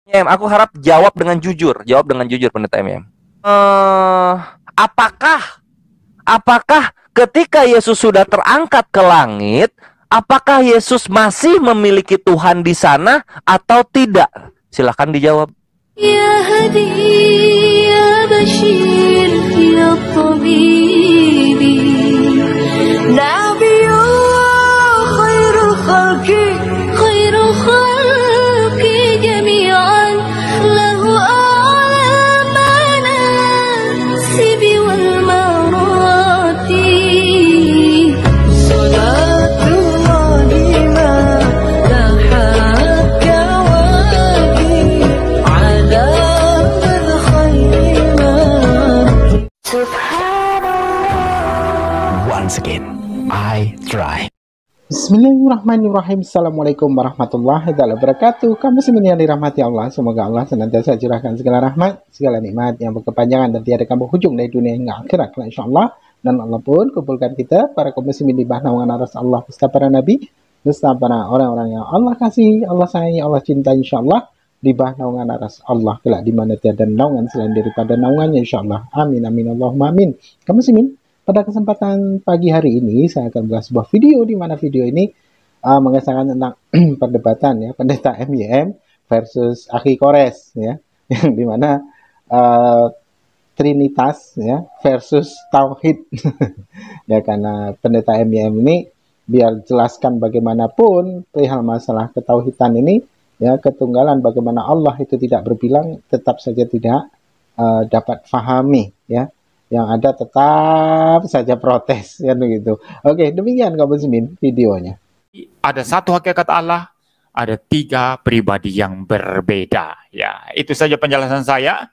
Aku harap jawab dengan jujur. Jawab dengan jujur, Pendeta MM. Apakah ketika Yesus sudah terangkat ke langit, apakah Yesus masih memiliki Tuhan di sana atau tidak? Silahkan dijawab. Ya Hadi, ya Bashir, ya Tabibi, Nabiyullah khairul khalqi, khairul khalqi jami'an, lahu a'la manasibi wal marati, salatullahi ma lahat kawaki, ala man khayri man. Once again, I try. Bismillahirrahmanirrahim. Assalamualaikum warahmatullahi wabarakatuh. Kamu semuanya dirahmati Allah. Semoga Allah senantiasa curahkan segala rahmat, segala nikmat yang berkepanjangan dan tiada kamu hujung dari dunia hingga akhirat, insyaallah. Dan Allah pun kumpulkan kita para kaum muslimin di bawah naungan aras Allah beserta para nabi, beserta para orang-orang yang Allah kasih, Allah sayangi, Allah cinta, insyaallah, di bawah naungan aras Allah kelak di mana tiada naungan selain daripada naungannya, insyaallah. Amin amin Allahumma amin. Kaum muslimin, pada kesempatan pagi hari ini saya akan membuat sebuah video di mana video ini mengesahkan tentang perdebatan ya Pendeta MYM versus Akhi Kores ya, yang dimana Trinitas ya versus Tauhid ya, karena Pendeta MYM ini biar jelaskan bagaimanapun perihal masalah ketauhidan ini ya, ketunggalan, bagaimana Allah itu tidak berbilang, tetap saja tidak dapat fahami ya. Yang ada tetap saja protes kan begitu. Oke, demikian kaum muslimin videonya. Ada satu hakikat Allah, ada tiga pribadi yang berbeda. Ya, itu saja penjelasan saya.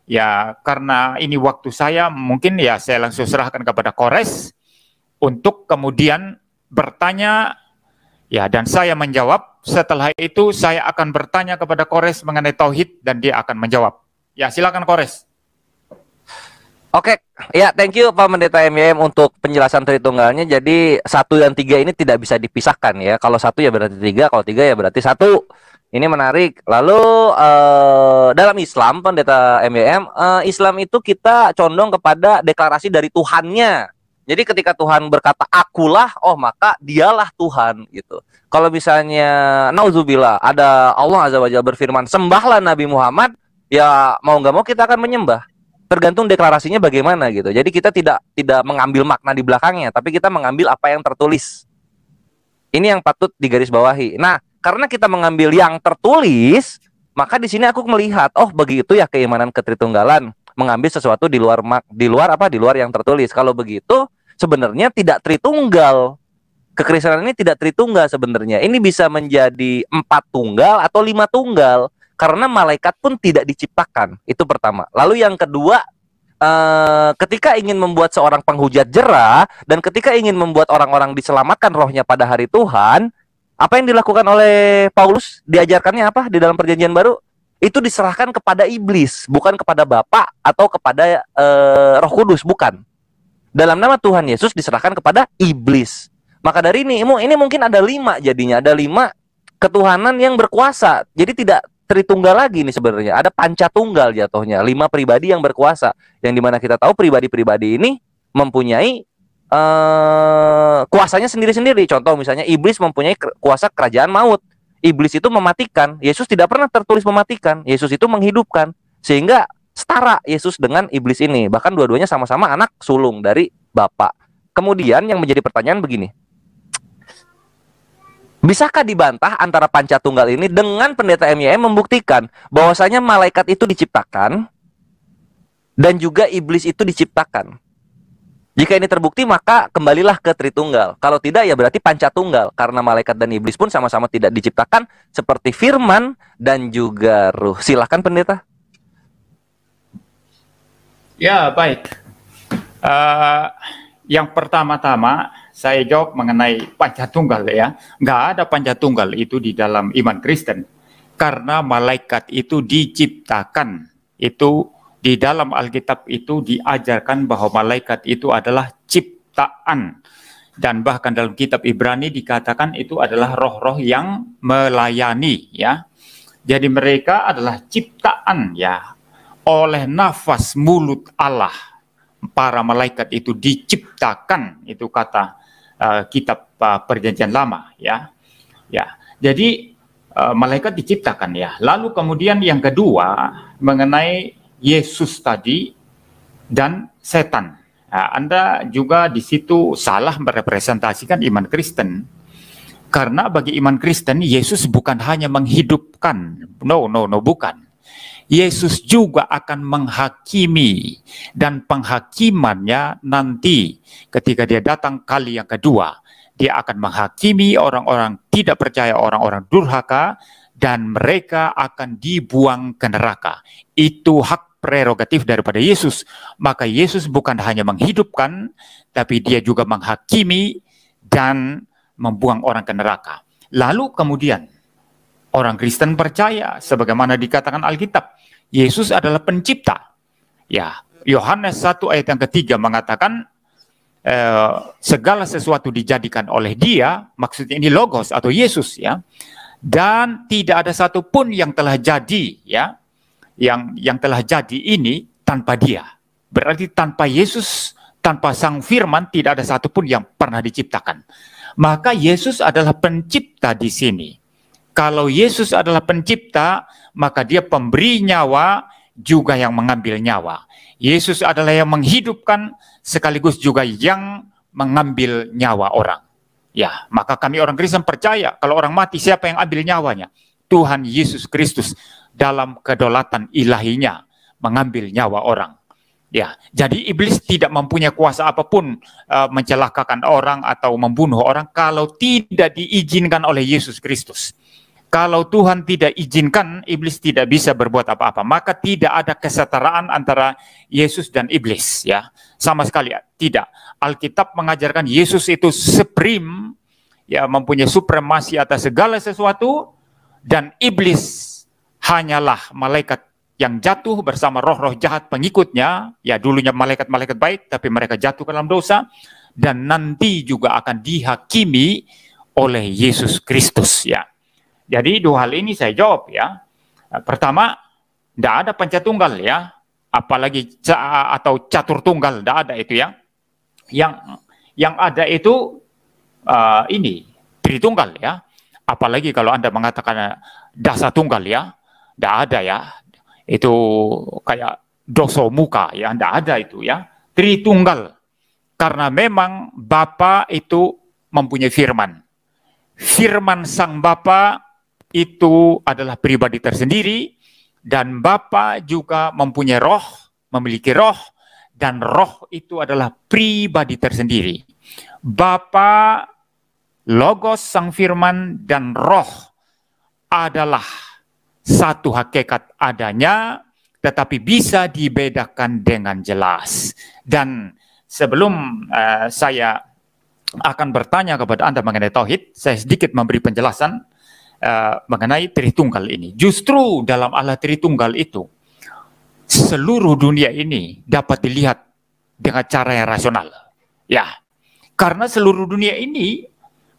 Ya, karena ini waktu saya, mungkin ya saya langsung serahkan kepada Kores untuk kemudian bertanya, ya, dan saya menjawab. Setelah itu saya akan bertanya kepada Kores mengenai tauhid dan dia akan menjawab. Ya, silakan Kores. Oke, ya thank you Pak Pendeta MYM untuk penjelasan Tritunggalnya. Jadi 1 dan 3 ini tidak bisa dipisahkan ya. Kalau 1 ya berarti 3, kalau 3 ya berarti 1. Ini menarik. Lalu dalam Islam, Pendeta MYM, Islam itu kita condong kepada deklarasi dari Tuhannya. Jadi ketika Tuhan berkata akulah, oh maka dialah Tuhan gitu. Kalau misalnya nauzubillah ada Allah Azza wa Jalla berfirman sembahlah Nabi Muhammad, ya mau nggak mau kita akan menyembah. Tergantung deklarasinya bagaimana gitu. Jadi kita tidak mengambil makna di belakangnya, tapi kita mengambil apa yang tertulis. Ini yang patut digarisbawahi. Nah, karena kita mengambil yang tertulis, maka di sini aku melihat, oh begitu ya keimanan ketritunggalan, mengambil sesuatu di luar yang tertulis. Kalau begitu, sebenarnya tidak tritunggal. Kekristenan ini tidak tritunggal sebenarnya. Ini bisa menjadi 4 tunggal atau 5 tunggal. Karena malaikat pun tidak diciptakan. Itu pertama. Lalu yang kedua, ketika ingin membuat seorang penghujat jera, dan ketika ingin membuat orang-orang diselamatkan rohnya pada hari Tuhan, apa yang dilakukan oleh Paulus? Diajarkannya apa di dalam perjanjian baru? Itu diserahkan kepada iblis, bukan kepada Bapa atau kepada Roh Kudus, bukan. Dalam nama Tuhan Yesus diserahkan kepada iblis. Maka dari ini mungkin ada 5 jadinya. Ada 5 ketuhanan yang berkuasa. Jadi tidak Tritunggal lagi nih sebenarnya, ada pancatunggal jatuhnya, 5 pribadi yang berkuasa, yang dimana kita tahu pribadi-pribadi ini mempunyai kuasanya sendiri-sendiri. Contoh misalnya iblis mempunyai kuasa kerajaan maut. Iblis itu mematikan, Yesus tidak pernah tertulis mematikan, Yesus itu menghidupkan, sehingga setara Yesus dengan iblis ini. Bahkan dua-duanya sama-sama anak sulung dari Bapa. Kemudian yang menjadi pertanyaan begini, bisakah dibantah antara pancatunggal ini dengan Pendeta MYM membuktikan bahwasanya malaikat itu diciptakan dan juga iblis itu diciptakan? Jika ini terbukti maka kembalilah ke Tritunggal. Kalau tidak ya berarti pancatunggal, karena malaikat dan iblis pun sama-sama tidak diciptakan seperti firman dan juga ruh. Silahkan Pendeta. Ya baik. Yang pertama-tama saya jawab mengenai pancatunggal ya. Nggak ada pancatunggal itu di dalam iman Kristen. Karena malaikat itu diciptakan. Itu di dalam Alkitab itu diajarkan bahwa malaikat itu adalah ciptaan. Dan bahkan dalam kitab Ibrani dikatakan itu adalah roh-roh yang melayani ya. Jadi mereka adalah ciptaan ya oleh nafas mulut Allah. Para malaikat itu diciptakan, itu kata kitab Perjanjian Lama ya. Ya. Jadi malaikat diciptakan ya. Lalu kemudian yang kedua mengenai Yesus tadi dan setan. Nah, Anda juga di situ salah merepresentasikan iman Kristen. Karena bagi iman Kristen Yesus bukan hanya menghidupkan. No, bukan. Yesus juga akan menghakimi, dan penghakimannya nanti ketika dia datang kali yang kedua, dia akan menghakimi orang-orang tidak percaya, orang-orang durhaka, dan mereka akan dibuang ke neraka. Itu hak prerogatif daripada Yesus. Maka Yesus bukan hanya menghidupkan, tapi dia juga menghakimi dan membuang orang ke neraka. Lalu kemudian orang Kristen percaya sebagaimana dikatakan Alkitab, Yesus adalah pencipta. Ya, Yohanes 1 ayat yang ketiga mengatakan segala sesuatu dijadikan oleh Dia, maksudnya ini Logos atau Yesus ya. Dan tidak ada satupun yang telah jadi ya, yang telah jadi ini tanpa Dia. Berarti tanpa Yesus, tanpa Sang Firman tidak ada satupun yang pernah diciptakan. Maka Yesus adalah pencipta di sini. Kalau Yesus adalah pencipta, maka dia pemberi nyawa juga yang mengambil nyawa. Yesus adalah yang menghidupkan sekaligus juga yang mengambil nyawa orang. Ya, maka kami orang Kristen percaya kalau orang mati siapa yang ambil nyawanya? Tuhan Yesus Kristus dalam kedaulatan ilahinya mengambil nyawa orang. Ya, jadi iblis tidak mempunyai kuasa apapun mencelakakan orang atau membunuh orang kalau tidak diizinkan oleh Yesus Kristus. Kalau Tuhan tidak izinkan, iblis tidak bisa berbuat apa-apa. Maka tidak ada kesetaraan antara Yesus dan iblis, ya. Sama sekali tidak. Alkitab mengajarkan Yesus itu supreme, ya, mempunyai supremasi atas segala sesuatu, dan iblis hanyalah malaikat yang jatuh bersama roh-roh jahat pengikutnya, ya dulunya malaikat-malaikat baik, tapi mereka jatuh ke dalam dosa, dan nanti juga akan dihakimi oleh Yesus Kristus, ya. Jadi dua hal ini saya jawab ya. Pertama, tidak ada pencatunggal ya, apalagi atau catur tunggal, tidak ada itu ya. Yang ada itu ini Tritunggal ya. Apalagi kalau Anda mengatakan dasa tunggal ya, tidak ada ya. Itu kayak doso muka ya, tidak ada itu ya. Tritunggal. Karena memang Bapa itu mempunyai firman. Firman Sang Bapa itu adalah pribadi tersendiri, dan Bapa juga mempunyai roh, memiliki roh, dan roh itu adalah pribadi tersendiri. Bapa, Logos, Sang Firman, dan roh adalah satu hakikat adanya, tetapi bisa dibedakan dengan jelas. Dan sebelum saya akan bertanya kepada Anda mengenai Tauhid, saya sedikit memberi penjelasan mengenai Tritunggal ini. Justru dalam Allah Tritunggal itu, seluruh dunia ini dapat dilihat dengan cara yang rasional. Ya, karena seluruh dunia ini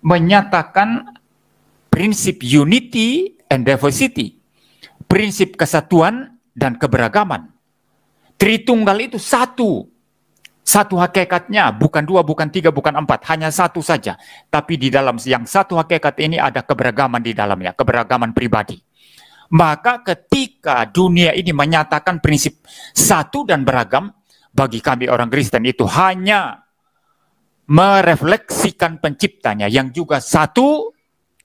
menyatakan prinsip unity and diversity, prinsip kesatuan dan keberagaman. Tritunggal itu satu hakikatnya, bukan dua, bukan tiga, bukan empat, hanya satu saja. Tapi di dalam yang satu hakikat ini ada keberagaman di dalamnya, keberagaman pribadi. Maka ketika dunia ini menyatakan prinsip satu dan beragam, bagi kami orang Kristen itu hanya merefleksikan penciptanya yang juga satu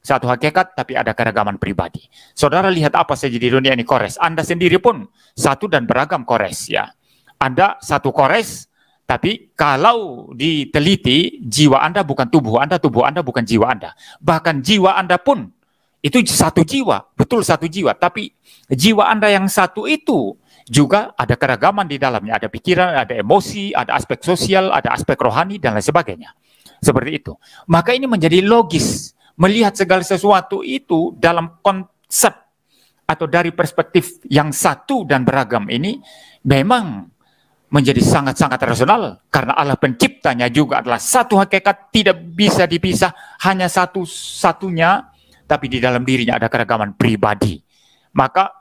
hakikat tapi ada keragaman pribadi. Saudara lihat apa saja di dunia ini kores. Anda sendiri pun satu dan beragam kores ya. Anda satu kores, tapi kalau diteliti, jiwa Anda bukan tubuh Anda bukan jiwa Anda. Bahkan jiwa Anda pun itu satu jiwa, betul satu jiwa. Tapi jiwa Anda yang satu itu juga ada keragaman di dalamnya. Ada pikiran, ada emosi, ada aspek sosial, ada aspek rohani, dan lain sebagainya. Seperti itu. Maka ini menjadi logis. Melihat segala sesuatu itu dalam konsep atau dari perspektif yang satu dan beragam ini memang menjadi sangat-sangat rasional, karena Allah penciptanya juga adalah satu hakikat, tidak bisa dipisah, hanya satu-satunya, tapi di dalam dirinya ada keragaman pribadi. Maka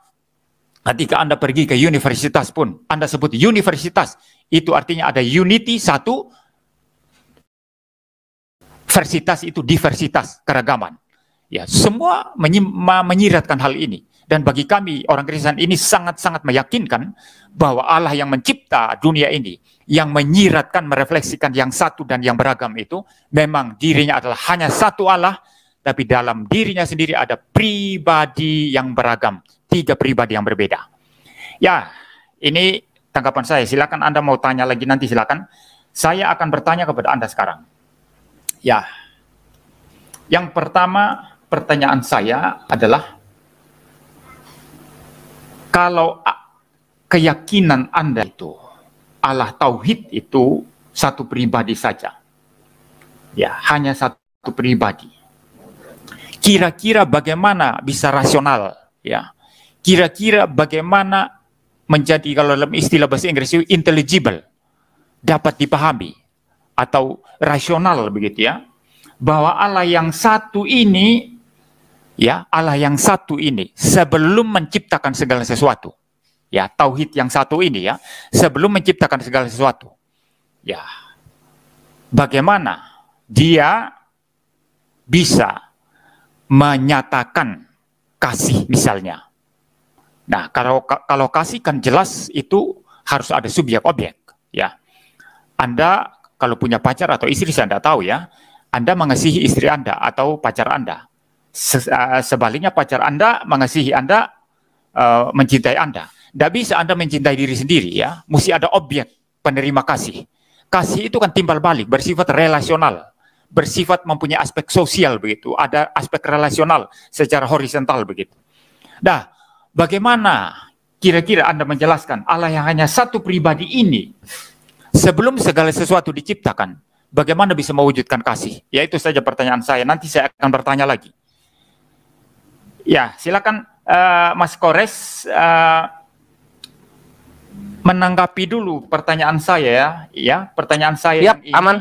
ketika Anda pergi ke universitas pun, Anda sebut universitas, itu artinya ada unity, satu, versitas itu diversitas, keragaman. Ya, semua menyiratkan hal ini. Dan bagi kami, orang Kristen ini sangat-sangat meyakinkan bahwa Allah yang mencipta dunia ini, yang menyiratkan, merefleksikan yang satu dan yang beragam itu, memang dirinya adalah hanya satu Allah, tapi dalam dirinya sendiri ada pribadi yang beragam, 3 pribadi yang berbeda. Ya, ini tanggapan saya. Silakan Anda mau tanya lagi nanti, silakan. Saya akan bertanya kepada Anda sekarang. Ya, yang pertama pertanyaan saya adalah, kalau keyakinan Anda itu Allah Tauhid itu satu pribadi saja, ya hanya satu pribadi, kira-kira bagaimana bisa rasional, ya kira-kira bagaimana menjadi, kalau dalam istilah bahasa Inggris itu intelligible, dapat dipahami atau rasional begitu ya, bahwa Allah yang satu ini, ya Allah yang satu ini sebelum menciptakan segala sesuatu, ya tauhid yang satu ini ya, sebelum menciptakan segala sesuatu, ya bagaimana dia bisa menyatakan kasih misalnya. Nah, kalau kasih kan jelas itu harus ada subjek objek, ya. Anda kalau punya pacar atau istri, saya tidak tahu ya, Anda mengasihi istri Anda atau pacar Anda. Sebaliknya pacar Anda mengasihi Anda, mencintai Anda. Tidak bisa Anda mencintai diri sendiri ya, mesti ada objek penerima kasih. Kasih itu kan timbal balik, bersifat relasional, bersifat mempunyai aspek sosial begitu, ada aspek relasional secara horizontal begitu. Nah, bagaimana kira-kira Anda menjelaskan Allah yang hanya satu pribadi ini sebelum segala sesuatu diciptakan, bagaimana bisa mewujudkan kasih? Ya itu saja pertanyaan saya, nanti saya akan bertanya lagi. Ya, silakan Mas Kores menanggapi dulu pertanyaan saya ya. Ya, pertanyaan saya Yap, yang ini. aman.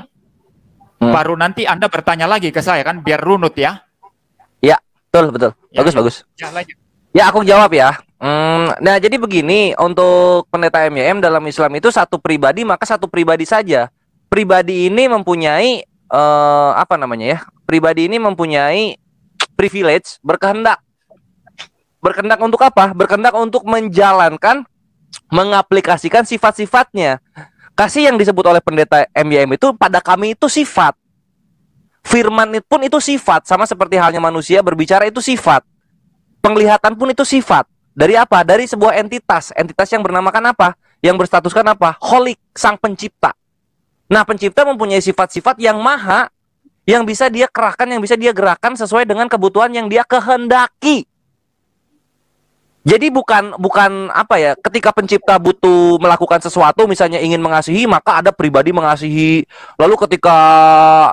Baru nanti Anda bertanya lagi ke saya kan, biar runut ya. Ya, betul. Ya, Bagus. Ya, lanjut. Ya, aku jawab ya. Nah, jadi begini, untuk pendeta MYM dalam Islam itu satu pribadi, maka satu pribadi saja. Pribadi ini mempunyai apa namanya ya? Pribadi ini mempunyai privilege, berkehendak. Berkehendak untuk apa? Berkehendak untuk menjalankan, mengaplikasikan sifat-sifatnya. Kasih yang disebut oleh pendeta MYM itu pada kami itu sifat. Firman pun itu sifat, sama seperti halnya manusia berbicara itu sifat. Penglihatan pun itu sifat. Dari apa? Dari sebuah entitas. Entitas yang bernamakan apa? Yang berstatuskan apa? Kholik, sang pencipta. Nah, pencipta mempunyai sifat-sifat yang maha, yang bisa dia kerahkan, yang bisa dia gerakan sesuai dengan kebutuhan yang dia kehendaki. Jadi bukan apa ya, ketika pencipta butuh melakukan sesuatu, misalnya ingin mengasihi, maka ada pribadi mengasihi. Lalu ketika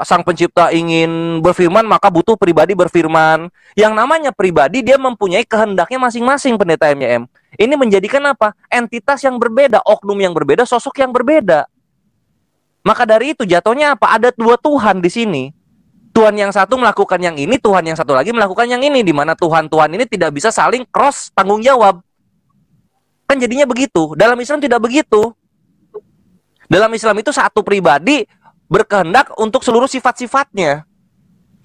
sang pencipta ingin berfirman, maka butuh pribadi berfirman. Yang namanya pribadi, dia mempunyai kehendaknya masing-masing, pendeta MYM. Ini menjadikan apa? Entitas yang berbeda, oknum yang berbeda, sosok yang berbeda. Maka dari itu jatuhnya apa? Ada dua Tuhan di sini. Tuhan yang satu melakukan yang ini, Tuhan yang satu lagi melakukan yang ini, di mana Tuhan-Tuhan ini tidak bisa saling cross tanggung jawab. Kan jadinya begitu. Dalam Islam tidak begitu. Dalam Islam itu satu pribadi berkehendak untuk seluruh sifat-sifatnya.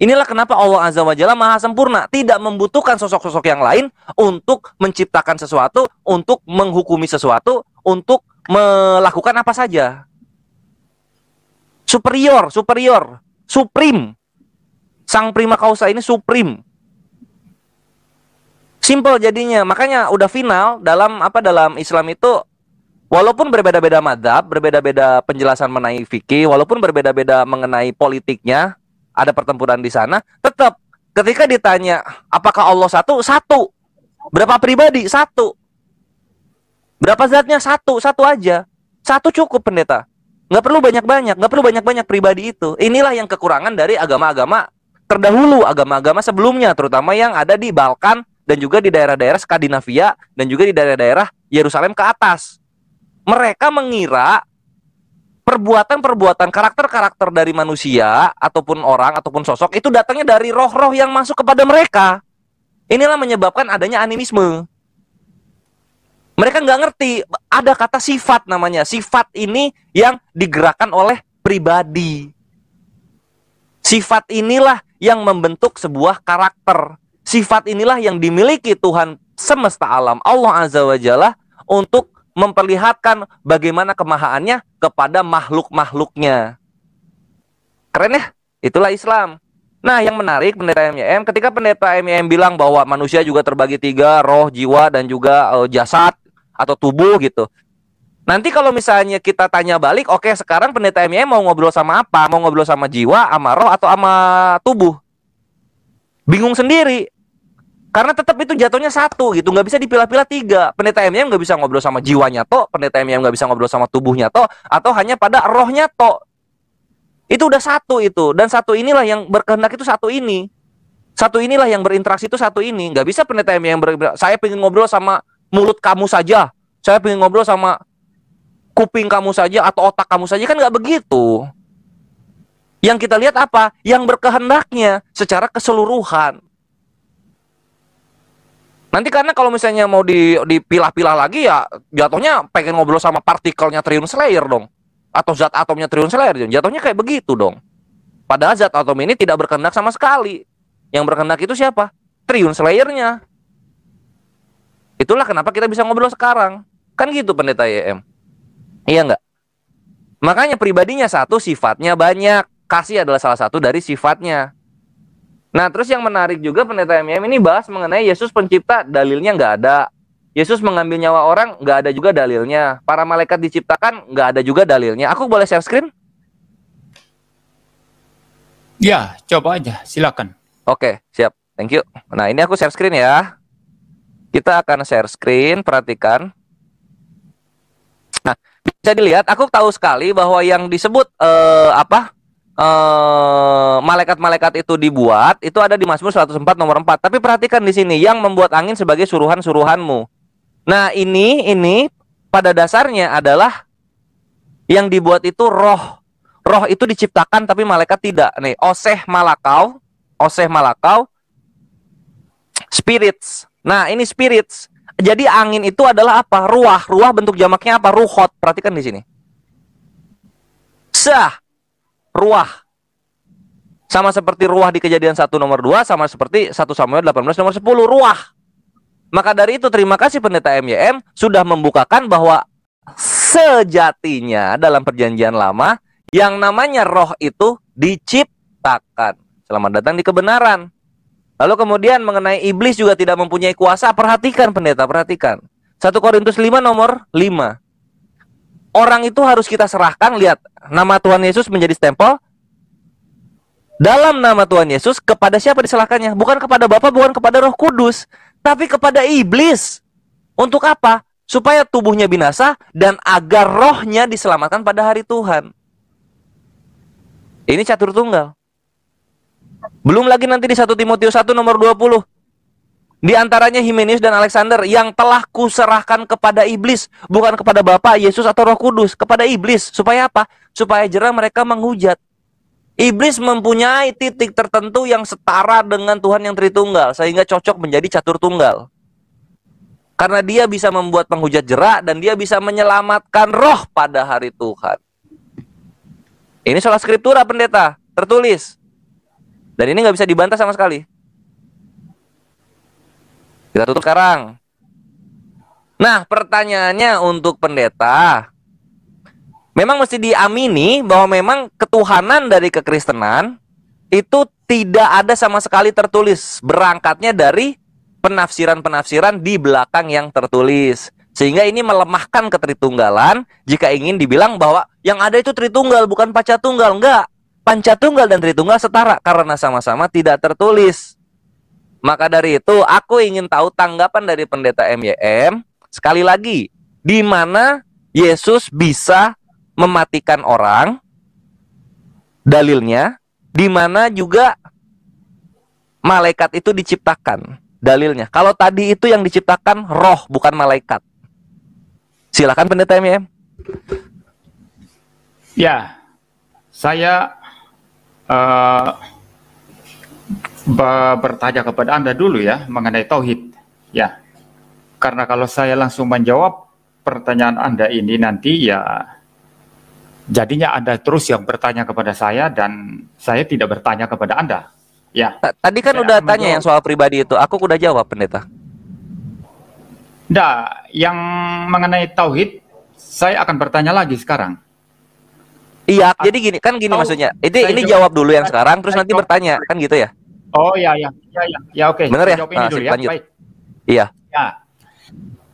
Inilah kenapa Allah Azza wa Jalla Maha Sempurna, tidak membutuhkan sosok-sosok yang lain untuk menciptakan sesuatu, untuk menghukumi sesuatu, untuk melakukan apa saja. Superior, supreme. Sang prima causa ini supreme. Simple jadinya. Makanya udah final dalam Islam itu, walaupun berbeda-beda madzhab, berbeda-beda penjelasan mengenai fikih, walaupun berbeda-beda mengenai politiknya, ada pertempuran di sana, tetap ketika ditanya apakah Allah satu? Satu. Berapa pribadi? Satu. Berapa zatnya? Satu aja. Satu cukup, pendeta. Nggak perlu banyak-banyak, nggak perlu banyak-banyak pribadi itu. Inilah yang kekurangan dari agama-agama terdahulu, agama-agama sebelumnya, terutama yang ada di Balkan dan juga di daerah-daerah Skandinavia dan juga di daerah-daerah Yerusalem ke atas. Mereka mengira perbuatan-perbuatan, karakter-karakter dari manusia ataupun orang ataupun sosok itu datangnya dari roh-roh yang masuk kepada mereka. Inilah menyebabkan adanya animisme. Mereka nggak ngerti ada kata sifat namanya. Sifat ini yang digerakkan oleh pribadi. Sifat inilah yang membentuk sebuah karakter. Sifat inilah yang dimiliki Tuhan semesta alam, Allah Azza wa Jalla, untuk memperlihatkan bagaimana kemahaannya kepada makhluk-makhluknya. Keren ya? Itulah Islam. Nah, yang menarik pendeta MYM, ketika pendeta MYM bilang bahwa manusia juga terbagi 3, roh, jiwa, dan juga jasad atau tubuh gitu. Nanti kalau misalnya kita tanya balik, oke, sekarang pendeta MYM mau ngobrol sama apa? Mau ngobrol sama jiwa, sama roh, atau sama tubuh? Bingung sendiri. Karena tetap itu jatuhnya satu gitu, nggak bisa dipilah-pilah 3. Pendeta MYM nggak bisa ngobrol sama jiwanya toh, pendeta MYM nggak bisa ngobrol sama tubuhnya toh, atau hanya pada rohnya toh. Itu udah satu itu, dan satu inilah yang berkehendak itu satu ini. Satu inilah yang berinteraksi itu satu ini. Nggak bisa pendeta MYM saya pengen ngobrol sama mulut kamu saja, saya pengen ngobrol sama kuping kamu saja atau otak kamu saja, kan nggak begitu. Yang kita lihat apa? Yang berkehendaknya secara keseluruhan. Nanti karena kalau misalnya mau dipilah-pilah lagi ya jatuhnya pengen ngobrol sama partikelnya Triune Slayer dong. Atau zat atomnya Triune Slayer. Jatuhnya kayak begitu dong. Padahal zat atom ini tidak berkehendak sama sekali. Yang berkehendak itu siapa? Triune Slayer-nya. Itulah kenapa kita bisa ngobrol sekarang. Kan gitu pendeta YM. Iya nggak? Makanya pribadinya satu, sifatnya banyak. Kasih adalah salah satu dari sifatnya. Nah, terus yang menarik juga pendeta MYM ini bahas mengenai Yesus pencipta, dalilnya nggak ada. Yesus mengambil nyawa orang, nggak ada juga dalilnya. Para malaikat diciptakan, nggak ada juga dalilnya. Aku boleh share screen? Ya, coba aja, silakan. Oke, siap. Thank you. Nah, ini aku share screen ya. Kita akan share screen, perhatikan. Nah, bisa dilihat, aku tahu sekali bahwa yang disebut malaikat-malaikat itu dibuat, itu ada di Mazmur 104 nomor 4. Tapi perhatikan di sini, yang membuat angin sebagai suruhan-suruhanmu. Nah, ini pada dasarnya adalah yang dibuat itu roh. Roh itu diciptakan tapi malaikat tidak. Nih, Oseh Malakau, spirits. Nah, ini spirits. Jadi angin itu adalah apa? Ruah. Ruah bentuk jamaknya apa? Ruhot. Perhatikan di sini. Ruah. Sama seperti ruah di Kejadian 1 nomor 2, sama seperti 1 Samuel 18 nomor 10, ruah. Maka dari itu terima kasih pendeta MYM sudah membukakan bahwa sejatinya dalam perjanjian lama yang namanya roh itu diciptakan. Selamat datang di kebenaran. Lalu kemudian mengenai iblis juga tidak mempunyai kuasa. Perhatikan pendeta, perhatikan. 1 Korintus 5 nomor 5. Orang itu harus kita serahkan, lihat, nama Tuhan Yesus menjadi stempel. Dalam nama Tuhan Yesus, kepada siapa diserahkannya? Bukan kepada Bapa, bukan kepada Roh Kudus, tapi kepada iblis. Untuk apa? Supaya tubuhnya binasa dan agar rohnya diselamatkan pada hari Tuhan. Ini catur tunggal. Belum lagi nanti di 1 Timotius 1 nomor 20. Di antaranya Himenius dan Alexander yang telah kuserahkan kepada iblis, bukan kepada Bapa, Yesus atau Roh Kudus, kepada iblis. Supaya apa? Supaya jerah mereka menghujat. Iblis mempunyai titik tertentu yang setara dengan Tuhan yang Tritunggal, sehingga cocok menjadi catur tunggal. Karena dia bisa membuat penghujat jerak dan dia bisa menyelamatkan roh pada hari Tuhan. Ini sola skriptura pendeta, tertulis. Dan ini nggak bisa dibantah sama sekali. Kita tutup sekarang. Nah, pertanyaannya untuk pendeta, memang mesti diamini bahwa memang ketuhanan dari kekristenan itu tidak ada sama sekali tertulis. Berangkatnya dari penafsiran-penafsiran di belakang yang tertulis. Sehingga ini melemahkan ketritunggalan jika ingin dibilang bahwa yang ada itu Tritunggal, bukan Pancatunggal. Enggak. Pancatunggal dan Tritunggal setara karena sama-sama tidak tertulis. Maka dari itu aku ingin tahu tanggapan dari pendeta MYM. Sekali lagi, di mana Yesus bisa mematikan orang, dalilnya, di mana juga malaikat itu diciptakan, dalilnya. Kalau tadi itu yang diciptakan roh, bukan malaikat. Silakan pendeta MYM. Ya, saya bertanya kepada Anda dulu ya mengenai tauhid. Ya, Karena kalau saya langsung menjawab pertanyaan Anda ini nanti ya jadinya Anda terus yang bertanya kepada saya dan saya tidak bertanya kepada Anda. Ya, Tadi kan saya udah akan tanya yang menjawab. soal pribadi itu. Aku udah jawab, Pendeta. Nah, yang mengenai tauhid saya akan bertanya lagi sekarang. Iya, jadi gini Atau maksudnya. saya Ini jawab, jawab dulu yang sekarang, terus saya nanti jawab bertanya, kan gitu ya? oh ya ya ya ya ya oke, Bener saya ya? jawab ini dulu Sip, ya. lanjut. Baik. Iya. Ya.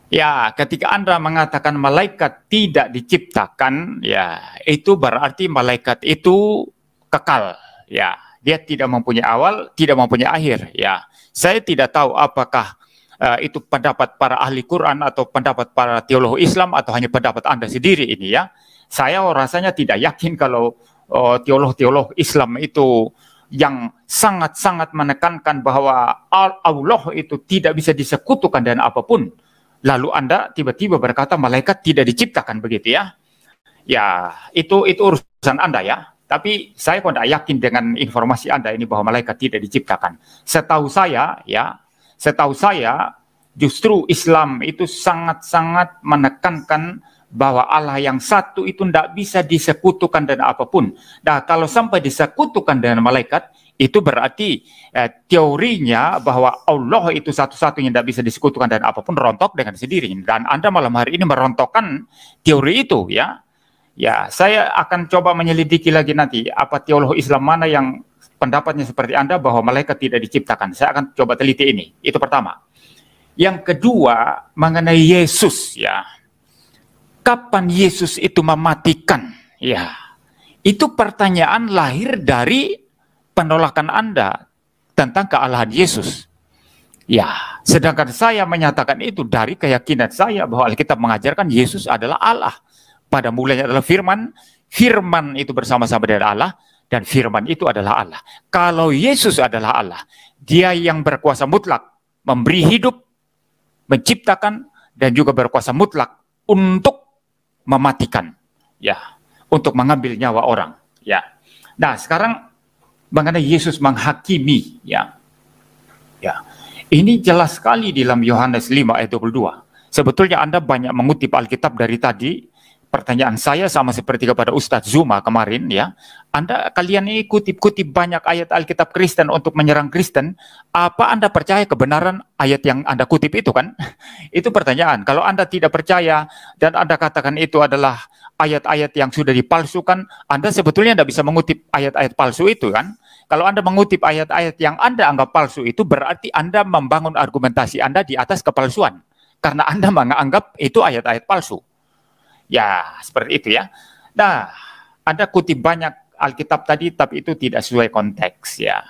Ya, ketika Anda mengatakan malaikat tidak diciptakan, ya, itu berarti malaikat itu kekal, ya. Dia tidak mempunyai awal, tidak mempunyai akhir, ya. Saya tidak tahu apakah itu pendapat para ahli Quran atau pendapat para teolog Islam atau hanya pendapat Anda sendiri ini ya. Saya rasanya tidak yakin kalau teolog-teolog Islam itu yang sangat-sangat menekankan bahwa Allah itu tidak bisa disekutukan dengan apapun. Lalu Anda tiba-tiba berkata malaikat tidak diciptakan begitu ya. Ya, itu urusan Anda ya. Tapi saya kok tidak yakin dengan informasi Anda ini bahwa malaikat tidak diciptakan. Setahu saya ya, setahu saya justru Islam itu sangat-sangat menekankan bahwa Allah yang satu itu tidak bisa disekutukan dengan apapun. Nah, kalau sampai disekutukan dengan malaikat, itu berarti teorinya bahwa Allah itu satu-satunya tidak bisa disekutukan dengan apapun rontok dengan sendiri. Dan Anda malam hari ini merontokkan teori itu ya. Ya, saya akan coba menyelidiki lagi nanti apa teolog Islam mana yang pendapatnya seperti Anda bahwa malaikat tidak diciptakan. Saya akan coba teliti ini. Itu pertama. Yang kedua, mengenai Yesus ya. Kapan Yesus itu mematikan? Ya. Itu pertanyaan lahir dari penolakan Anda tentang kealahan Yesus. Ya, sedangkan saya menyatakan itu dari keyakinan saya bahwa Alkitab mengajarkan Yesus adalah Allah. Pada mulanya adalah firman, firman itu bersama-sama dengan Allah, dan firman itu adalah Allah. Kalau Yesus adalah Allah, dia yang berkuasa mutlak, memberi hidup, menciptakan, dan juga berkuasa mutlak untuk mematikan, ya, untuk mengambil nyawa orang, ya. Nah, sekarang mengenai Yesus menghakimi, ya, ya, ini jelas sekali di dalam Yohanes 5 ayat 22. Sebetulnya Anda banyak mengutip Alkitab dari tadi. Pertanyaan saya sama seperti kepada Ustadz Zuma kemarin ya. Kalian ini kutip-kutip banyak ayat Alkitab Kristen untuk menyerang Kristen. Apa Anda percaya kebenaran ayat yang Anda kutip itu kan? Itu pertanyaan. Kalau Anda tidak percaya dan Anda katakan itu adalah ayat-ayat yang sudah dipalsukan, Anda sebetulnya tidak bisa mengutip ayat-ayat palsu itu kan? Kalau Anda mengutip ayat-ayat yang Anda anggap palsu itu berarti Anda membangun argumentasi Anda di atas kepalsuan. Karena Anda menganggap itu ayat-ayat palsu. Ya, seperti itu ya. Nah, Anda kutip banyak Alkitab tadi, tapi itu tidak sesuai konteks ya.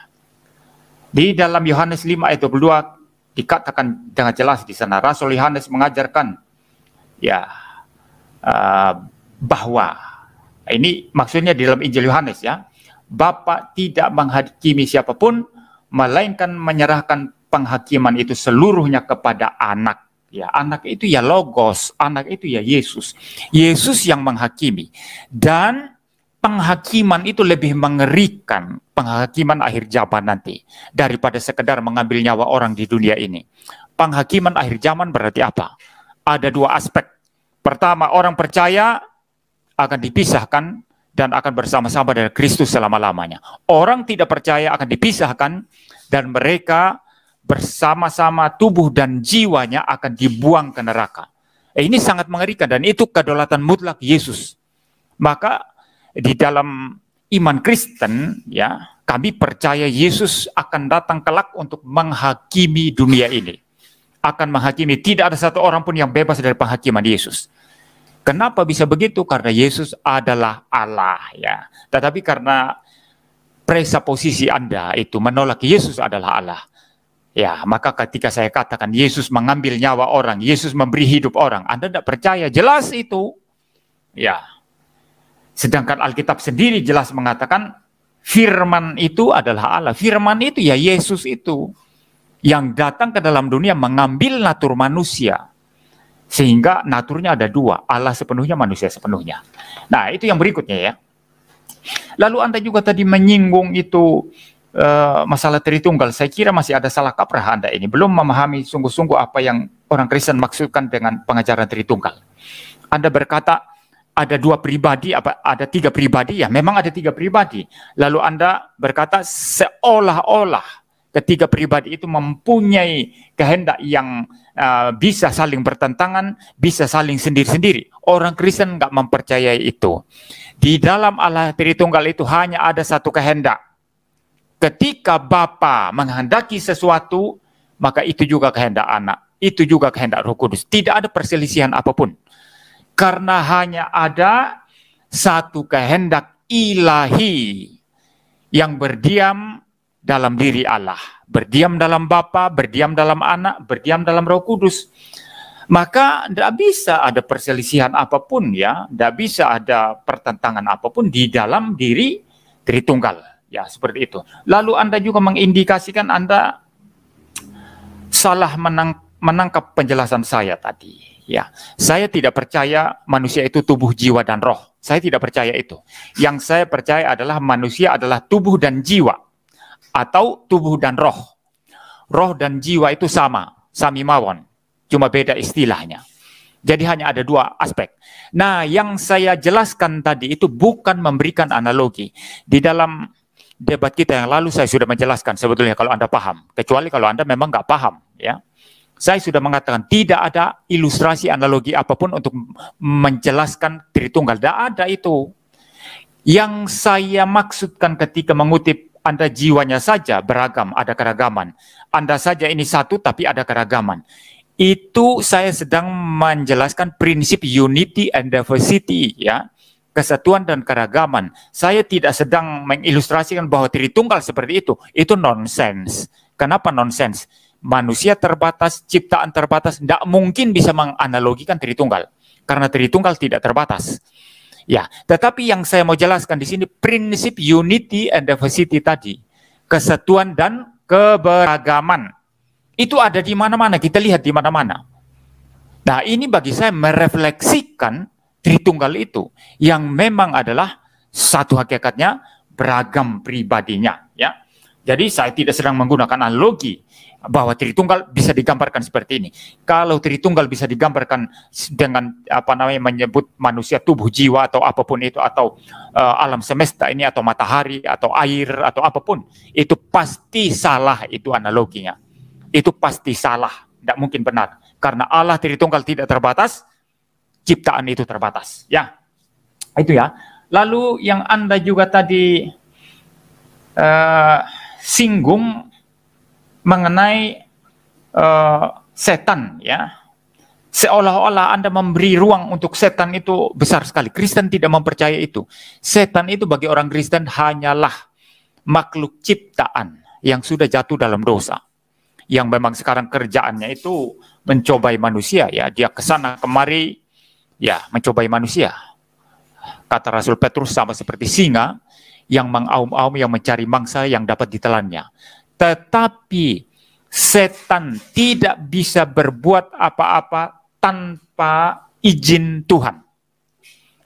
Di dalam Yohanes 5 ayat 22 dikatakan dengan jelas di sana, Rasul Yohanes mengajarkan ya bahwa ini maksudnya di dalam Injil Yohanes ya, Bapa tidak menghakimi siapapun, melainkan menyerahkan penghakiman itu seluruhnya kepada anak. Ya, anak itu ya Logos, anak itu ya Yesus. Yesus yang menghakimi. Dan penghakiman itu lebih mengerikan, penghakiman akhir zaman nanti, daripada sekedar mengambil nyawa orang di dunia ini. Penghakiman akhir zaman berarti apa? Ada dua aspek. Pertama, orang percaya akan dipisahkan dan akan bersama-sama dengan Kristus selama-lamanya. Orang tidak percaya akan dipisahkan dan mereka bersama-sama tubuh dan jiwanya akan dibuang ke neraka. Ini sangat mengerikan dan itu kedaulatan mutlak Yesus. Maka di dalam iman Kristen ya, kami percaya Yesus akan datang kelak untuk menghakimi dunia ini. Akan menghakimi, tidak ada satu orang pun yang bebas dari penghakiman Yesus. Kenapa bisa begitu? Karena Yesus adalah Allah ya. Tetapi karena presuposisi Anda itu menolak Yesus adalah Allah. Ya, maka ketika saya katakan Yesus mengambil nyawa orang, Yesus memberi hidup orang, Anda tidak percaya, jelas itu. Ya. Sedangkan Alkitab sendiri jelas mengatakan firman itu adalah Allah. Firman itu ya Yesus itu yang datang ke dalam dunia mengambil natur manusia. Sehingga naturnya ada dua, Allah sepenuhnya, manusia sepenuhnya. Nah, itu yang berikutnya ya. Lalu Anda juga tadi menyinggung itu masalah Tritunggal. Saya kira masih ada salah kaprah Anda ini. Belum memahami sungguh-sungguh apa yang orang Kristen maksudkan dengan pengajaran Tritunggal? Anda berkata ada dua pribadi, ada tiga pribadi, ya memang ada tiga pribadi. Lalu Anda berkata seolah-olah ketiga pribadi itu mempunyai kehendak yang bisa saling bertentangan, bisa saling sendiri-sendiri. Orang Kristen nggak mempercayai itu. Di dalam Allah Tritunggal itu hanya ada satu kehendak. Ketika Bapa menghendaki sesuatu, maka itu juga kehendak anak, itu juga kehendak Roh Kudus. Tidak ada perselisihan apapun. Karena hanya ada satu kehendak ilahi yang berdiam dalam diri Allah. Berdiam dalam Bapa, berdiam dalam Anak, berdiam dalam Roh Kudus. Maka tidak bisa ada perselisihan apapun ya. Tidak bisa ada pertentangan apapun di dalam diri Tritunggal. Ya seperti itu. Lalu Anda juga mengindikasikan Anda salah menangkap penjelasan saya tadi. Ya, saya tidak percaya manusia itu tubuh, jiwa, dan roh. Saya tidak percaya itu. Yang saya percaya adalah manusia adalah tubuh dan jiwa. Atau tubuh dan roh. Roh dan jiwa itu sama. Sami mawon. Cuma beda istilahnya. Jadi hanya ada dua aspek. Nah, yang saya jelaskan tadi itu bukan memberikan analogi. Di dalam debat kita yang lalu saya sudah menjelaskan sebetulnya kalau Anda paham. Kecuali kalau Anda memang nggak paham. Ya. Saya sudah mengatakan tidak ada ilustrasi analogi apapun untuk menjelaskan Tritunggal. Tidak ada itu. Yang saya maksudkan ketika mengutip Anda jiwanya saja beragam, ada keragaman. Anda saja ini satu tapi ada keragaman. Itu saya sedang menjelaskan prinsip unity and diversity, ya. Kesatuan dan keragaman. Saya tidak sedang mengilustrasikan bahwa Tritunggal seperti itu. Itu nonsens. Kenapa nonsens? Manusia terbatas, ciptaan terbatas, tidak mungkin bisa menganalogikan Tritunggal. Karena Tritunggal tidak terbatas. Ya, tetapi yang saya mau jelaskan di sini prinsip unity and diversity tadi, kesatuan dan keberagaman. Itu ada di mana-mana, kita lihat di mana-mana. Nah, ini bagi saya merefleksikan Tritunggal itu yang memang adalah satu hakikatnya beragam pribadinya, ya. Jadi saya tidak sedang menggunakan analogi bahwa Tritunggal bisa digambarkan seperti ini. Kalau Tritunggal bisa digambarkan dengan menyebut manusia tubuh, jiwa atau apapun itu, atau alam semesta ini, atau matahari atau air atau apapun, itu pasti salah, itu analoginya. Itu pasti salah, tidak mungkin benar. Karena Allah Tritunggal tidak terbatas, ciptaan itu terbatas. Ya, itu ya. Lalu yang Anda juga tadi singgung mengenai setan, ya. Seolah-olah Anda memberi ruang untuk setan itu besar sekali. Kristen tidak mempercayai itu. Setan itu bagi orang Kristen hanyalah makhluk ciptaan yang sudah jatuh dalam dosa. Yang memang sekarang kerjaannya itu mencobai manusia, ya. Dia kesana kemari, ya, mencobai manusia. Kata Rasul Petrus sama seperti singa yang mengaum-aum, yang mencari mangsa yang dapat ditelannya. Tetapi setan tidak bisa berbuat apa-apa tanpa izin Tuhan.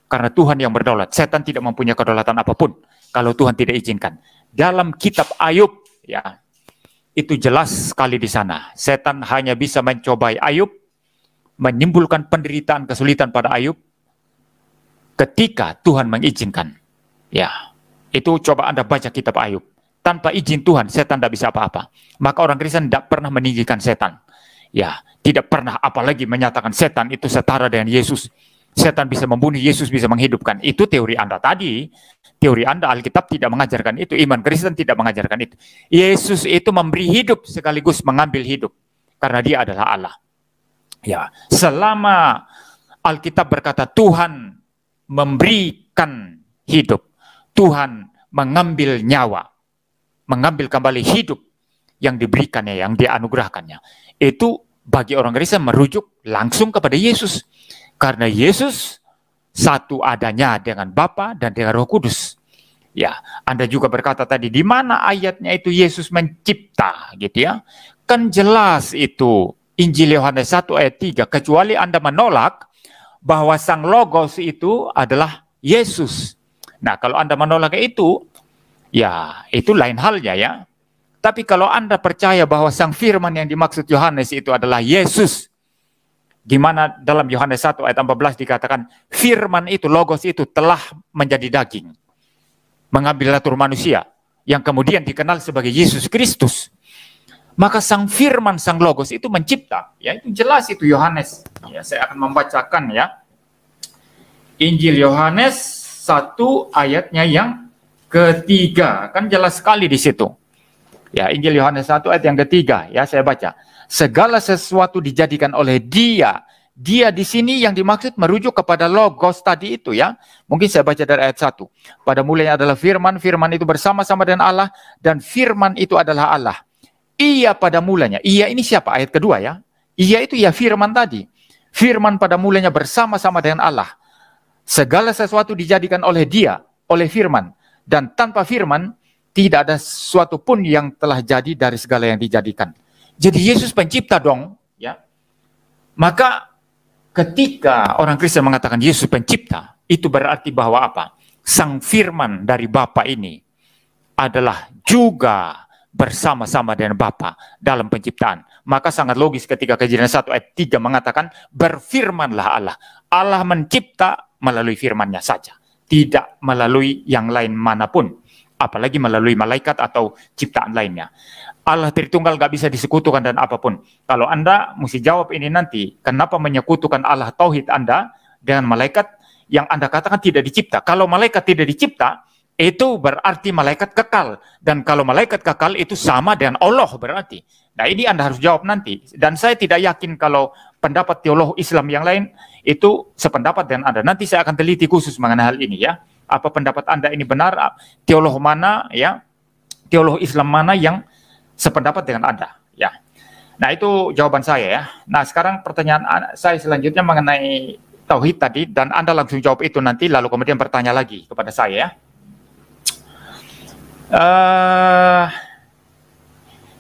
Karena Tuhan yang berdaulat. Setan tidak mempunyai kedaulatan apapun kalau Tuhan tidak izinkan. Dalam kitab Ayub, ya, itu jelas sekali di sana. Setan hanya bisa mencobai Ayub, menimbulkan penderitaan, kesulitan pada Ayub ketika Tuhan mengizinkan. Ya, itu coba Anda baca kitab Ayub. Tanpa izin Tuhan, setan tidak bisa apa-apa. Maka orang Kristen tidak pernah meninggikan setan. Ya, tidak pernah, apalagi menyatakan setan itu setara dengan Yesus. Setan bisa membunuh, Yesus bisa menghidupkan. Itu teori Anda tadi. Teori Anda, Alkitab tidak mengajarkan itu. Iman Kristen tidak mengajarkan itu. Yesus itu memberi hidup sekaligus mengambil hidup. Karena dia adalah Allah. Ya, selama Alkitab berkata Tuhan memberikan hidup, Tuhan mengambil nyawa, mengambil kembali hidup yang diberikannya, yang dianugerahkannya. Itu bagi orang Kristen merujuk langsung kepada Yesus. Karena Yesus satu adanya dengan Bapa dan dengan Roh Kudus. Ya, Anda juga berkata tadi, di mana ayatnya itu Yesus mencipta, gitu ya. Kan jelas itu Injil Yohanes 1 ayat 3, kecuali Anda menolak bahwa Sang Logos itu adalah Yesus. Nah, kalau Anda menolak itu, ya, itu lain halnya, ya. Tapi kalau Anda percaya bahwa Sang Firman yang dimaksud Yohanes itu adalah Yesus, di mana dalam Yohanes 1 ayat 14 dikatakan firman itu, logos itu telah menjadi daging, mengambil natur manusia, yang kemudian dikenal sebagai Yesus Kristus. Maka sang firman, sang logos itu mencipta, ya itu jelas itu Yohanes. Ya, saya akan membacakan ya. Injil Yohanes 1 ayatnya yang ketiga, kan jelas sekali di situ. Ya, Injil Yohanes 1 ayat yang ketiga, ya saya baca. Segala sesuatu dijadikan oleh Dia. Dia di sini yang dimaksud merujuk kepada logos tadi itu ya. Mungkin saya baca dari ayat 1. Pada mulanya adalah firman, firman itu bersama-sama dengan Allah, dan firman itu adalah Allah. Ia pada mulanya. Ia ini siapa? Ayat kedua ya. Ia itu ya firman tadi. Firman pada mulanya bersama-sama dengan Allah. Segala sesuatu dijadikan oleh Dia, oleh firman. Dan tanpa firman, tidak ada sesuatu pun yang telah jadi dari segala yang dijadikan. Jadi Yesus pencipta dong, ya. Maka ketika orang Kristen mengatakan Yesus pencipta, itu berarti bahwa apa? Sang firman dari Bapa ini adalah juga bersama-sama dengan Bapa dalam penciptaan. Maka sangat logis ketika Kejadian 1 ayat 3 mengatakan berfirmanlah Allah. Allah mencipta melalui firman-Nya saja, tidak melalui yang lain manapun, apalagi melalui malaikat atau ciptaan lainnya. Allah Tritunggal gak bisa disekutukan dan apapun. Kalau Anda mesti jawab ini nanti, kenapa menyekutukan Allah Tauhid Anda dengan malaikat yang Anda katakan tidak dicipta? Kalau malaikat tidak dicipta, itu berarti malaikat kekal. Dan kalau malaikat kekal itu sama dengan Allah berarti. Nah ini Anda harus jawab nanti. Dan saya tidak yakin kalau pendapat teolog Islam yang lain itu sependapat dengan Anda. Nanti saya akan teliti khusus mengenai hal ini ya. Apa pendapat Anda ini benar? Teolog mana ya? Teolog Islam mana yang sependapat dengan Anda, ya. Nah, itu jawaban saya ya. Nah, sekarang pertanyaan saya selanjutnya mengenai tauhid tadi, dan Anda langsung jawab itu nanti, lalu kemudian bertanya lagi kepada saya ya.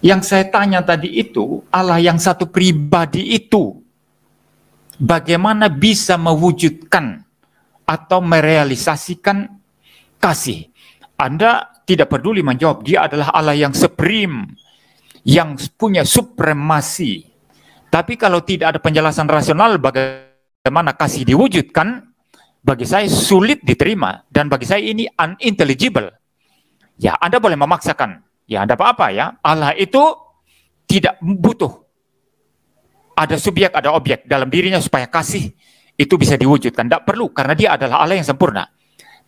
Yang saya tanya tadi itu, Allah yang satu pribadi itu, bagaimana bisa mewujudkan atau merealisasikan kasih? Anda tidak peduli menjawab, Dia adalah Allah yang supreme, yang punya supremasi. Tapi kalau tidak ada penjelasan rasional bagaimana kasih diwujudkan, bagi saya sulit diterima, dan bagi saya ini unintelligible. Ya, Anda boleh memaksakan, ya ada apa-apa ya. Allah itu tidak butuh ada subjek, ada objek dalam dirinya supaya kasih itu bisa diwujudkan. Tidak perlu, karena Dia adalah Allah yang sempurna.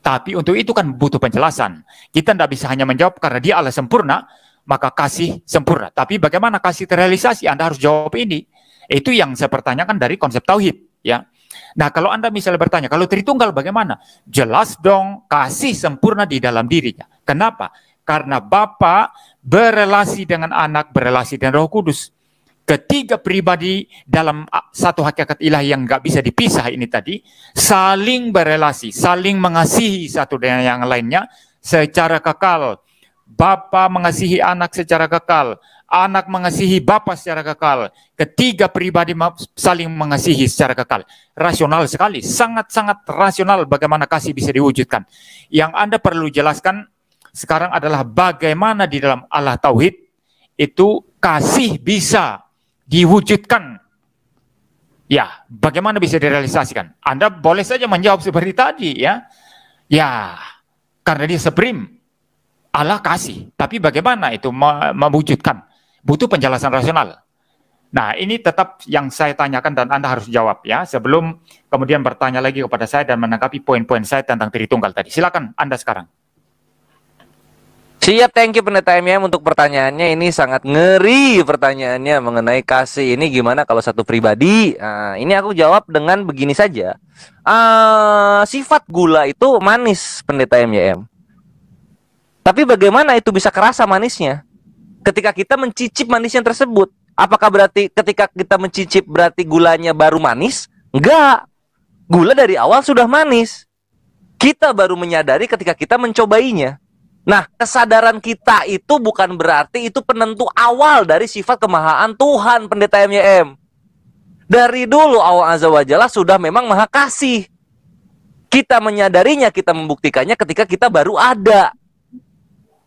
Tapi untuk itu kan butuh penjelasan. Kita tidak bisa hanya menjawab karena Dia Allah sempurna, maka kasih sempurna. Tapi bagaimana kasih terrealisasi? Anda harus jawab ini. Itu yang saya pertanyakan dari konsep tauhid, ya. Nah, kalau Anda misalnya bertanya, kalau Tritunggal bagaimana? Jelas dong, kasih sempurna di dalam dirinya. Kenapa? Karena Bapa berelasi dengan Anak, berelasi dengan Roh Kudus. Ketiga pribadi dalam satu hakikat ilahi yang nggak bisa dipisah ini tadi, saling berelasi, saling mengasihi satu dengan yang lainnya secara kekal. Bapa mengasihi Anak secara kekal, Anak mengasihi Bapa secara kekal. Ketiga pribadi saling mengasihi secara kekal. Rasional sekali, sangat-sangat rasional bagaimana kasih bisa diwujudkan. Yang Anda perlu jelaskan sekarang adalah bagaimana di dalam Allah Tauhid itu kasih bisa diwujudkan. Ya, bagaimana bisa direalisasikan? Anda boleh saja menjawab seperti tadi ya. Ya, karena Dia supreme. Allah kasih, tapi bagaimana itu mewujudkan? Butuh penjelasan rasional. Nah, ini tetap yang saya tanyakan dan Anda harus jawab ya, sebelum kemudian bertanya lagi kepada saya dan menanggapi poin-poin saya tentang Tritunggal tadi. Silakan Anda sekarang. Siap, thank you Pendeta MM untuk pertanyaannya. Ini sangat ngeri pertanyaannya mengenai kasih. Ini gimana kalau satu pribadi? Nah, ini aku jawab dengan begini saja. Sifat gula itu manis, Pendeta MM. Tapi bagaimana itu bisa kerasa manisnya? Ketika kita mencicip manisnya tersebut, apakah berarti ketika kita mencicip berarti gulanya baru manis? Enggak. Gula dari awal sudah manis. Kita baru menyadari ketika kita mencobainya. Nah, kesadaran kita itu bukan berarti itu penentu awal dari sifat kemahaan Tuhan, Pendeta MYM. Dari dulu Allah Azza wa Jalla sudah memang maha kasih. Kita menyadarinya, kita membuktikannya ketika kita baru ada.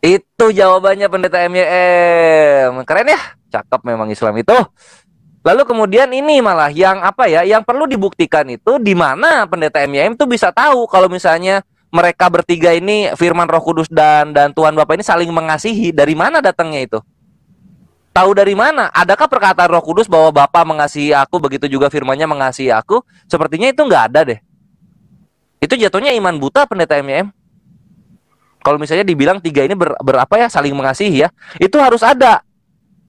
Itu jawabannya Pendeta MYM. Keren ya? Cakep memang Islam itu. Lalu kemudian ini malah yang apa ya, yang perlu dibuktikan itu di mana pendeta MYM tuh bisa tahu kalau misalnya mereka bertiga ini firman Roh Kudus dan Tuhan Bapa ini saling mengasihi. Dari mana datangnya itu? Tahu dari mana? Adakah perkataan Roh Kudus bahwa Bapa mengasihi aku, begitu juga firman-Nya mengasihi aku? Sepertinya itu nggak ada deh. Itu jatuhnya iman buta pendeta MYM. Kalau misalnya dibilang tiga ini berapa ya, saling mengasihi ya, itu harus ada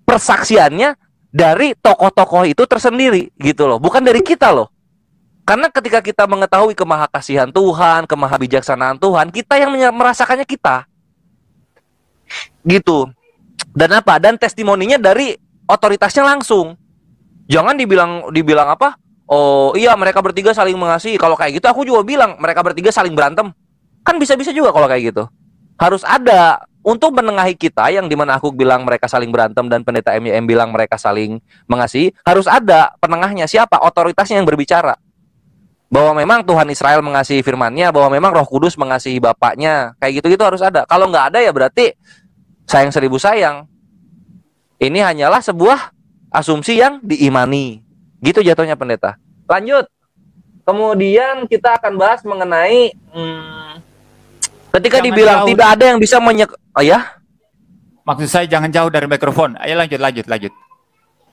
persaksiannya dari tokoh-tokoh itu tersendiri gitu loh, bukan dari kita loh. Karena ketika kita mengetahui kemahakasihan Tuhan, kemahabijaksanaan Tuhan, kita yang merasakannya kita. Gitu. Dan apa? Dan testimoninya dari otoritasnya langsung. Jangan dibilang apa? Oh iya, mereka bertiga saling mengasihi. Kalau kayak gitu aku juga bilang mereka bertiga saling berantem. Kan bisa-bisa juga kalau kayak gitu. Harus ada untuk menengahi kita, yang dimana aku bilang mereka saling berantem dan pendeta MYM bilang mereka saling mengasihi, harus ada penengahnya. Siapa? Otoritasnya yang berbicara. Bahwa memang Tuhan Israel mengasihi firman-Nya, bahwa memang Roh Kudus mengasihi Bapaknya. Kayak gitu-gitu harus ada. Kalau nggak ada ya berarti sayang seribu sayang. Ini hanyalah sebuah asumsi yang diimani. Gitu jatuhnya pendeta. Lanjut. Kemudian kita akan bahas mengenai ketika Jangan dibilang jauh. tidak ada yang bisa oh ya? Maksud saya jangan jauh dari mikrofon. Ayo lanjut.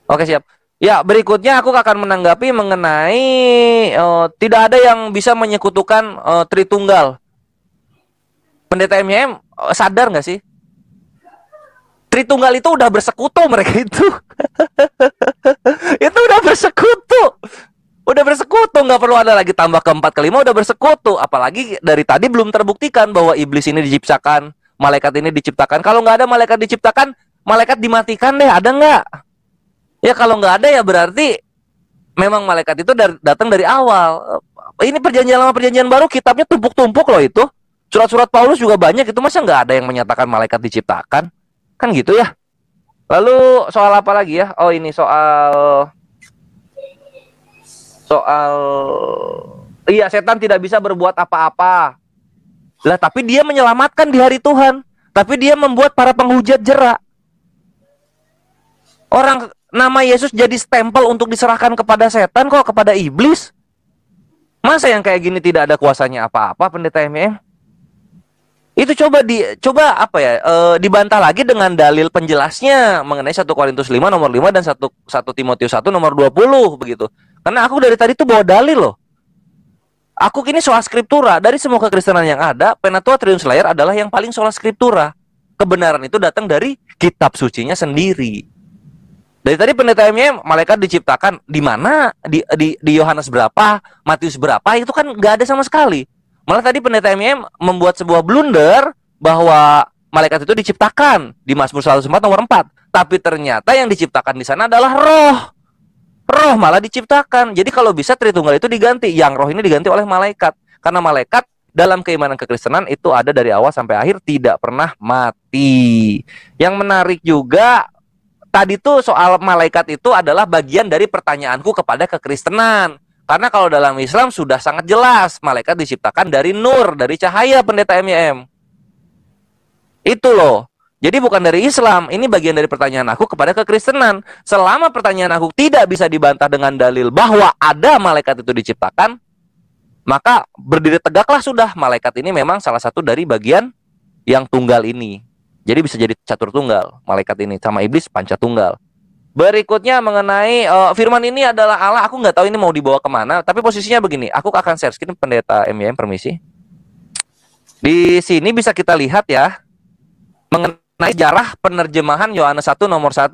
Oke, siap. Ya, berikutnya aku akan menanggapi mengenai tidak ada yang bisa menyekutukan Tritunggal. Pendeta MYM sadar nggak sih? Tritunggal itu udah bersekutu mereka itu. Itu udah bersekutu. Udah bersekutu, nggak perlu ada lagi tambah keempat kelima, udah bersekutu. Apalagi dari tadi belum terbuktikan bahwa iblis ini diciptakan, malaikat ini diciptakan. Kalau nggak ada malaikat diciptakan, malaikat dimatikan deh, ada nggak? Ya kalau nggak ada ya berarti memang malaikat itu datang dari awal. Ini perjanjian lama perjanjian baru, kitabnya tumpuk-tumpuk loh itu. Surat-surat Paulus juga banyak, itu masa nggak ada yang menyatakan malaikat diciptakan? Kan gitu ya. Lalu soal apa lagi ya? Oh ini soal iya, setan tidak bisa berbuat apa-apa. Lah tapi dia menyelamatkan di hari Tuhan. Tapi dia membuat para penghujat jera. Orang nama Yesus jadi stempel untuk diserahkan kepada setan kok, kepada iblis. Masa yang kayak gini tidak ada kuasanya apa-apa pendeta MYM? Itu coba apa ya? Dibantah lagi dengan dalil penjelasnya mengenai 1 Korintus 5 nomor 5 dan 1 Timotius 1 nomor 20 begitu. Karena aku dari tadi tuh bawa dalil loh. Aku kini soal skriptura. Dari semua kekristenan yang ada, Penatua Trium Slayer adalah yang paling soal skriptura. Kebenaran itu datang dari kitab sucinya sendiri. Dari tadi pendeta MYM, malaikat diciptakan di mana? Di Yohanes berapa? Matius berapa? Itu kan nggak ada sama sekali. Malah tadi pendeta MYM membuat sebuah blunder bahwa malaikat itu diciptakan di Mazmur 104 nomor 4. Tapi ternyata yang diciptakan di sana adalah roh. Roh malah diciptakan. Jadi kalau bisa Tritunggal itu diganti. Yang roh ini diganti oleh malaikat. Karena malaikat dalam keimanan kekristenan itu ada dari awal sampai akhir, tidak pernah mati. Yang menarik juga, tadi tuh soal malaikat itu adalah bagian dari pertanyaanku kepada kekristenan. Karena kalau dalam Islam sudah sangat jelas, malaikat diciptakan dari nur, dari cahaya pendeta MYM. Itu loh. Jadi bukan dari Islam, ini bagian dari pertanyaan aku kepada kekristenan. Selama pertanyaan aku tidak bisa dibantah dengan dalil bahwa ada malaikat itu diciptakan, maka berdiri tegaklah sudah, malaikat ini memang salah satu dari bagian yang tunggal ini. Jadi bisa jadi catur tunggal, malaikat ini sama iblis panca tunggal. Berikutnya mengenai firman ini adalah Allah, aku nggak tahu ini mau dibawa kemana, tapi posisinya begini, aku akan share screen pendeta MYM, permisi. Di sini bisa kita lihat ya, mengenai sejarah penerjemahan Yohanes 1 nomor 1.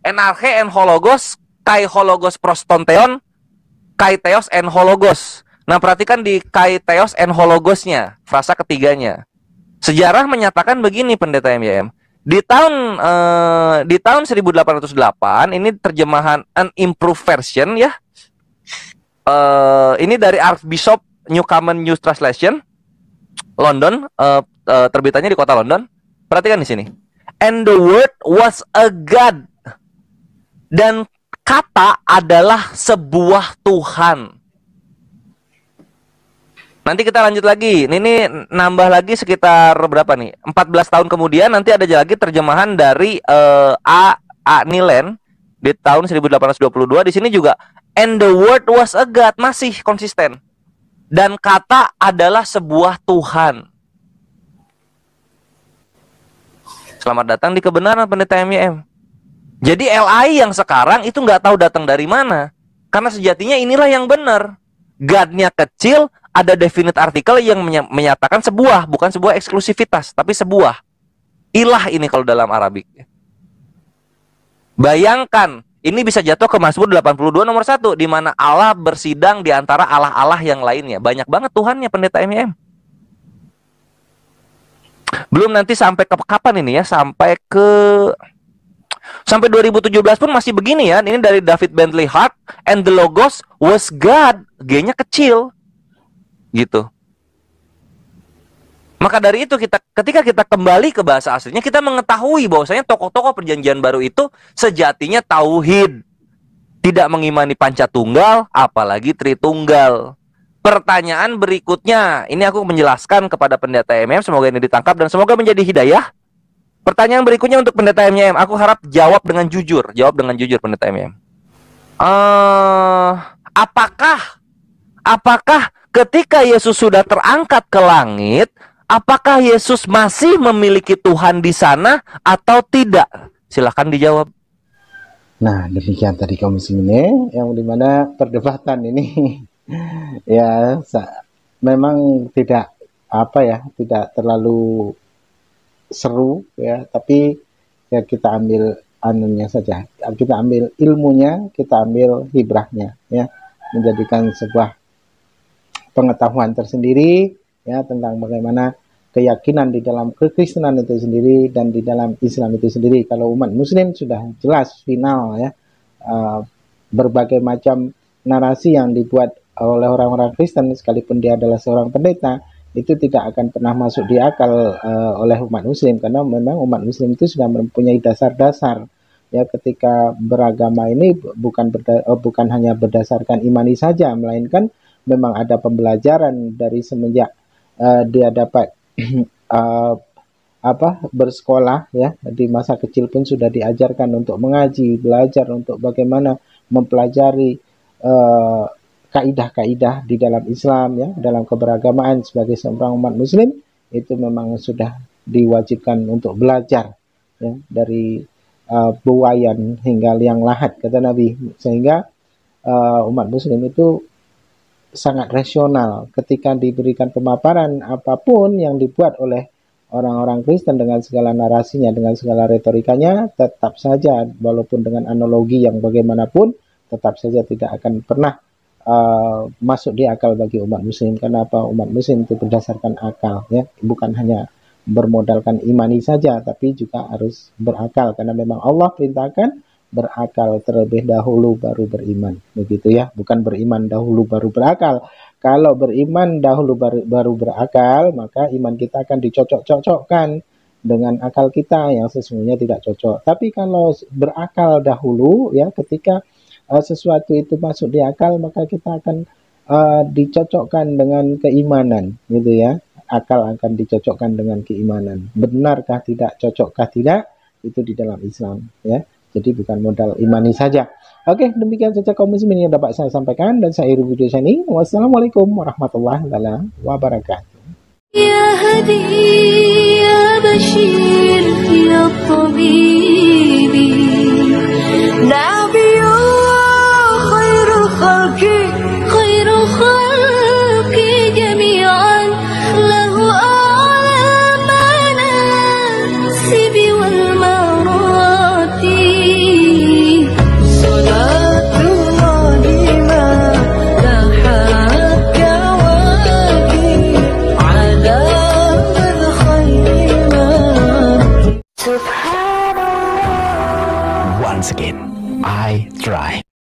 Enarche en hologos, kai hologos prostonteon, kai theos en hologos. Nah, perhatikan di kai theos en hologosnya, frasa ketiganya. Sejarah menyatakan begini pendeta MYM. Di tahun 1808, ini terjemahan an improved version ya. Ini dari Archbishop Newcomen New Translation, London, terbitannya di kota London. Perhatikan di sini. And the word was a God. Dan kata adalah sebuah Tuhan. Nanti kita lanjut lagi. Ini nambah lagi sekitar berapa nih? 14 tahun kemudian nanti ada lagi terjemahan dari A. Nilen di tahun 1822 di sini juga and the word was a God, masih konsisten. Dan kata adalah sebuah Tuhan. Selamat datang di kebenaran Pendeta MYM. Jadi LI yang sekarang itu nggak tahu datang dari mana. Karena sejatinya inilah yang benar. God-nya kecil, ada definite artikel yang menyatakan sebuah, bukan sebuah eksklusivitas, tapi sebuah. Ilah ini kalau dalam Arabik. Bayangkan, ini bisa jatuh ke Mazmur 82 nomor 1, di mana Allah bersidang di antara Allah-Allah yang lainnya. Banyak banget Tuhannya Pendeta MYM. Belum nanti sampai ke kapan ini ya, sampai 2017 pun masih begini ya. Ini dari David Bentley Hart, and the Logos was God, G-nya kecil gitu. Maka dari itu ketika kita kembali ke bahasa aslinya, kita mengetahui bahwasanya tokoh-tokoh perjanjian baru itu sejatinya tauhid, tidak mengimani Pancatunggal, apalagi Tritunggal. Pertanyaan berikutnya, ini aku menjelaskan kepada Pendeta MYM, semoga ini ditangkap dan semoga menjadi hidayah. Pertanyaan berikutnya untuk Pendeta MYM, aku harap jawab dengan jujur Pendeta MYM. Apakah ketika Yesus sudah terangkat ke langit, apakah Yesus masih memiliki Tuhan di sana atau tidak? Silahkan dijawab. Nah, demikian tadi kaum muslimin yang dimana perdebatan ini ya memang tidak tidak terlalu seru ya, tapi ya kita ambil anunya saja, kita ambil ilmunya, kita ambil hibrahnya ya, menjadikan sebuah pengetahuan tersendiri ya tentang bagaimana keyakinan di dalam kekristenan itu sendiri dan di dalam Islam itu sendiri. Kalau umat muslim sudah jelas final ya, berbagai macam narasi yang dibuat oleh orang-orang Kristen sekalipun dia adalah seorang pendeta itu tidak akan pernah masuk di akal oleh umat muslim, karena memang umat muslim itu sudah mempunyai dasar-dasar ya ketika beragama ini bukan hanya berdasarkan imani saja, melainkan memang ada pembelajaran dari semenjak dia dapat bersekolah ya, di masa kecil pun sudah diajarkan untuk mengaji, belajar untuk bagaimana mempelajari kaidah-kaidah di dalam Islam ya, dalam keberagamaan sebagai seorang umat muslim itu memang sudah diwajibkan untuk belajar ya, dari buayan hingga liang lahat kata Nabi, sehingga umat muslim itu sangat rasional ketika diberikan pemaparan apapun yang dibuat oleh orang-orang Kristen dengan segala narasinya, dengan segala retorikanya, tetap saja walaupun dengan analogi yang bagaimanapun, tetap saja tidak akan pernah masuk di akal bagi umat muslim. Karena apa? Umat muslim itu berdasarkan akal ya, bukan hanya bermodalkan imani saja, tapi juga harus berakal, karena memang Allah perintahkan berakal terlebih dahulu baru beriman, begitu ya, bukan beriman dahulu baru berakal. Kalau beriman dahulu baru berakal, maka iman kita akan dicocok-cocokkan dengan akal kita yang sesungguhnya tidak cocok. Tapi kalau berakal dahulu ya, ketika sesuatu itu masuk di akal, maka kita akan dicocokkan dengan keimanan, gitu ya. Akal akan dicocokkan dengan keimanan. Benarkah tidak, cocokkah tidak, itu di dalam Islam ya. Jadi bukan modal imani saja. Oke, demikian saja kaum muslimin yang dapat saya sampaikan, dan saya Iru Video Sani. Wassalamualaikum warahmatullahi wabarakatuh. يا هدي يا بشير يا طبيب نبي خير الخلق جميعا له أعلى المناصب والمراتب صلاة الله ما لاحت كواكب على من خير مركب Once again, I try.